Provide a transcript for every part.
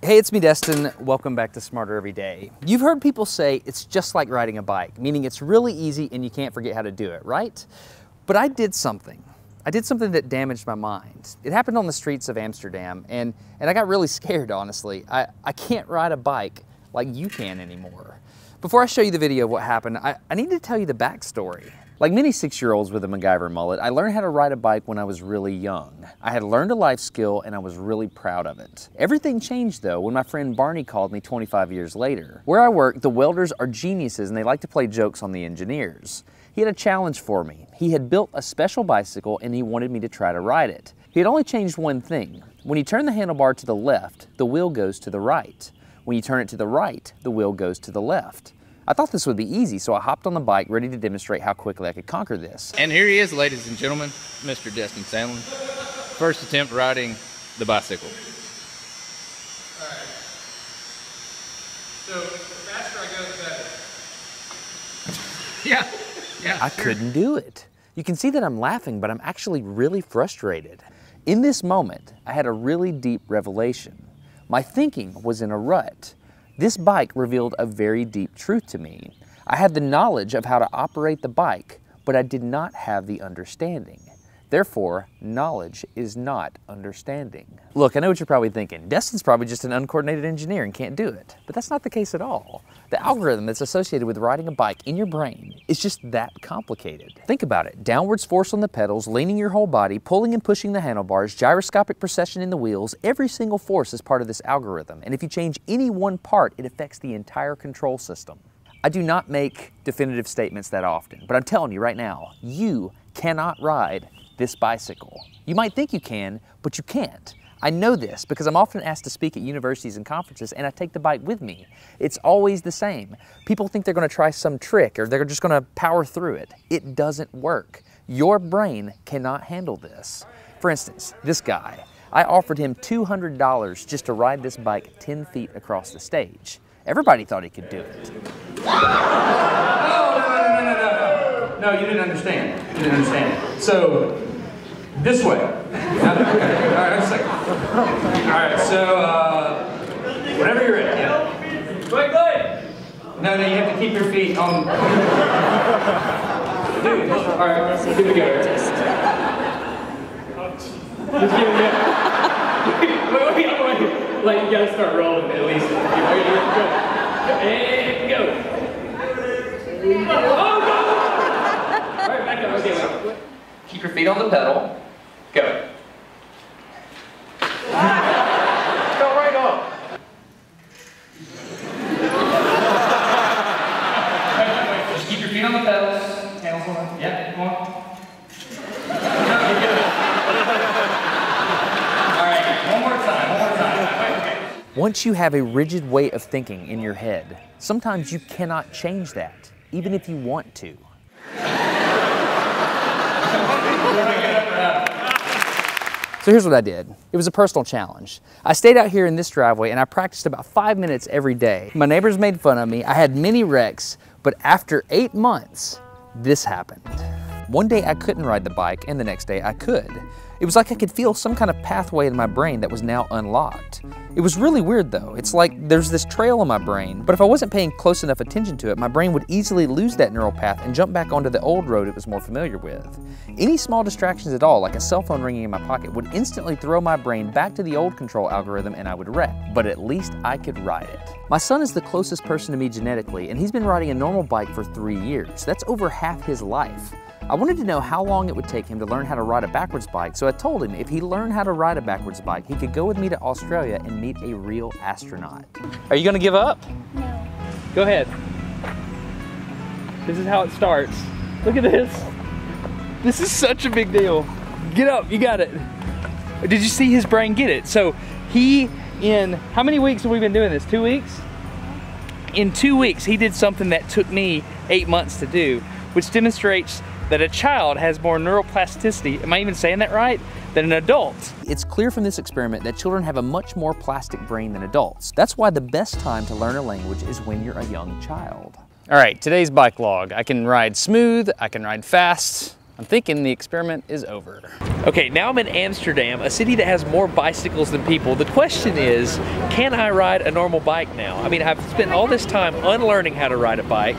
Hey, it's me, Destin. Welcome back to Smarter Every Day. You've heard people say it's just like riding a bike, meaning it's really easy and you can't forget how to do it, right? But I did something. I did something that damaged my mind. It happened on the streets of Amsterdam, and I got really scared, honestly. I can't ride a bike like you can anymore. Before I show you the video of what happened, I need to tell you the backstory. Like many 6-year-olds with a MacGyver mullet, I learned how to ride a bike when I was really young. I had learned a life skill and I was really proud of it. Everything changed though when my friend Barney called me 25 years later. Where I work, the welders are geniuses and they like to play jokes on the engineers. He had a challenge for me. He had built a special bicycle and he wanted me to try to ride it. He had only changed one thing. When you turn the handlebar to the left, the wheel goes to the right. When you turn it to the right, the wheel goes to the left. I thought this would be easy, so I hopped on the bike ready to demonstrate how quickly I could conquer this. And here he is, ladies and gentlemen, Mr. Destin Sandlin. First attempt riding the bicycle. All right. So the faster I go, the better. Yeah. I couldn't do it. You can see that I'm laughing, but I'm actually really frustrated. In this moment, I had a really deep revelation. My thinking was in a rut. This bike revealed a very deep truth to me. I had the knowledge of how to operate the bike, but I did not have the understanding. Therefore, knowledge is not understanding. Look, I know what you're probably thinking. Destin's probably just an uncoordinated engineer and can't do it. But that's not the case at all. The algorithm that's associated with riding a bike in your brain is just that complicated. Think about it. Downwards force on the pedals, leaning your whole body, pulling and pushing the handlebars, gyroscopic precession in the wheels, every single force is part of this algorithm. And if you change any one part, it affects the entire control system. I do not make definitive statements that often, but I'm telling you right now, you cannot ride this bicycle. You might think you can, but you can't. I know this because I'm often asked to speak at universities and conferences and I take the bike with me. It's always the same. People think they're going to try some trick or they're just going to power through it. It doesn't work. Your brain cannot handle this. For instance, this guy, I offered him $200 just to ride this bike 10 feet across the stage. Everybody thought he could do it. No, you didn't understand. You didn't understand. So, this way. Okay. All right, just a second. All right, so, whenever you're ready. Yeah. Go ahead. No, you have to keep your feet on. Dude, all right, give it a go. Just give it a go. Wait. Like, you gotta start rolling at least. Go. And go. Oh, go! Alright, back up. Okay, wait. Keep your feet on the pedal. Go. Go right off. Just keep your feet on the pedals. Handles on. Yeah, come on. Alright, one more time. Okay. Once you have a rigid way of thinking in your head, sometimes you cannot change that, even if you want to. So here's what I did. It was a personal challenge. I stayed out here in this driveway and I practiced about 5 minutes every day. My neighbors made fun of me. I had many wrecks, but after 8 months, this happened. One day I couldn't ride the bike and the next day I could. It was like I could feel some kind of pathway in my brain that was now unlocked. It was really weird though. It's like there's this trail in my brain, but if I wasn't paying close enough attention to it, my brain would easily lose that neural path and jump back onto the old road it was more familiar with. Any small distractions at all, like a cell phone ringing in my pocket, would instantly throw my brain back to the old control algorithm and I would wreck. But at least I could ride it. My son is the closest person to me genetically, and he's been riding a normal bike for 3 years. That's over half his life. I wanted to know how long it would take him to learn how to ride a backwards bike, so I told him if he learned how to ride a backwards bike, he could go with me to Australia and meet a real astronaut. Are you gonna give up? No. Go ahead. This is how it starts. Look at this. This is such a big deal. Get up, you got it. Did you see his brain get it? So he, in, how many weeks have we been doing this? 2 weeks? In 2 weeks, he did something that took me 8 months to do, which demonstrates that a child has more neuroplasticity, am I even saying that right, than an adult. It's clear from this experiment that children have a much more plastic brain than adults. That's why the best time to learn a language is when you're a young child. All right, today's bike log. I can ride smooth, I can ride fast, I'm thinking the experiment is over. Okay, now I'm in Amsterdam, a city that has more bicycles than people. The question is, can I ride a normal bike now? I mean, I've spent all this time unlearning how to ride a bike.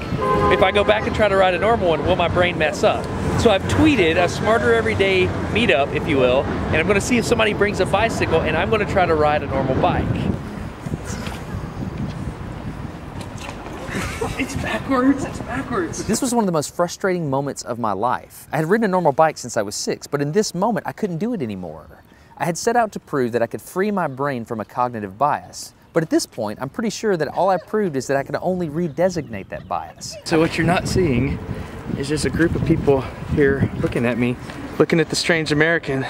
If I go back and try to ride a normal one, will my brain mess up? So I've tweeted a Smarter Everyday meetup, if you will, and I'm gonna see if somebody brings a bicycle and I'm gonna try to ride a normal bike. It's backwards, it's backwards. This was one of the most frustrating moments of my life. I had ridden a normal bike since I was 6, but in this moment, I couldn't do it anymore. I had set out to prove that I could free my brain from a cognitive bias. But at this point, I'm pretty sure that all I proved is that I could only redesignate that bias. So what you're not seeing is just a group of people here looking at me, looking at the strange American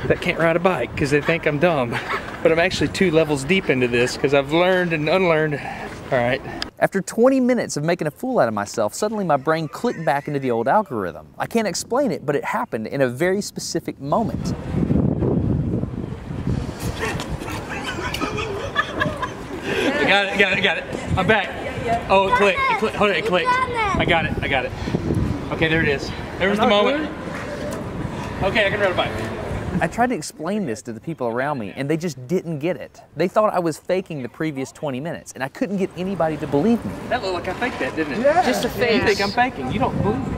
that can't ride a bike because they think I'm dumb. But I'm actually 2 levels deep into this because I've learned and unlearned. All right. After 20 minutes of making a fool out of myself, suddenly my brain clicked back into the old algorithm. I can't explain it, but it happened in a very specific moment. I got it. I'm back. Oh, it clicked. Hold it, it clicked. I got it. Okay, there it is. There was the moment. Okay, I can ride a bike. I tried to explain this to the people around me, and they just didn't get it. They thought I was faking the previous 20 minutes, and I couldn't get anybody to believe me. That looked like I faked that, didn't it? Yeah. Just a fake. You think I'm faking. You don't believe me.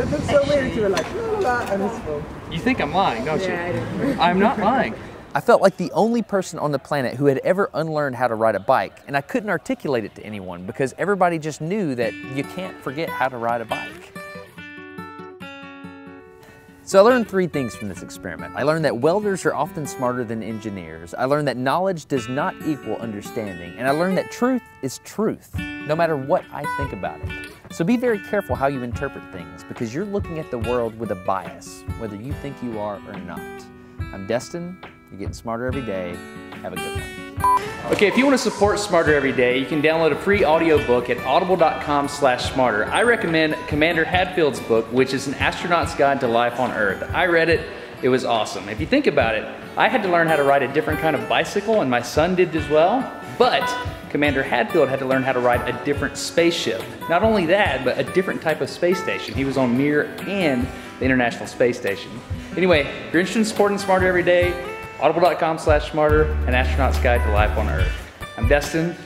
It looks so weird. You were like, la la la, and it's full. You think I'm lying, don't you? I do. I'm not lying. I felt like the only person on the planet who had ever unlearned how to ride a bike, and I couldn't articulate it to anyone because everybody just knew that you can't forget how to ride a bike. So I learned 3 things from this experiment. I learned that welders are often smarter than engineers. I learned that knowledge does not equal understanding. And I learned that truth is truth, no matter what I think about it. So be very careful how you interpret things because you're looking at the world with a bias, whether you think you are or not. I'm Destin. You're getting smarter every day. Have a good one. Okay, if you want to support Smarter Every Day, you can download a free audiobook at audible.com/smarter. I recommend Commander Hadfield's book, which is An Astronaut's Guide to Life on Earth. I read it. It was awesome. If you think about it, I had to learn how to ride a different kind of bicycle, and my son did as well. But Commander Hadfield had to learn how to ride a different spaceship. Not only that, but a different type of space station. He was on Mir and the International Space Station. Anyway, if you're interested in supporting Smarter Every Day, audible.com/smarter, An Astronaut's Guide to Life on Earth. I'm Destin,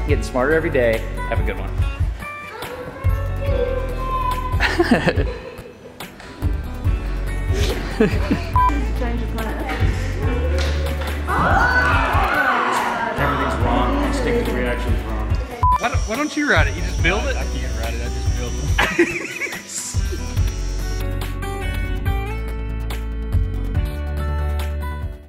getting smarter every day. Have a good one. Everything's wrong. Instinctive reaction's wrong. Why don't you ride it? You just build it? I can't.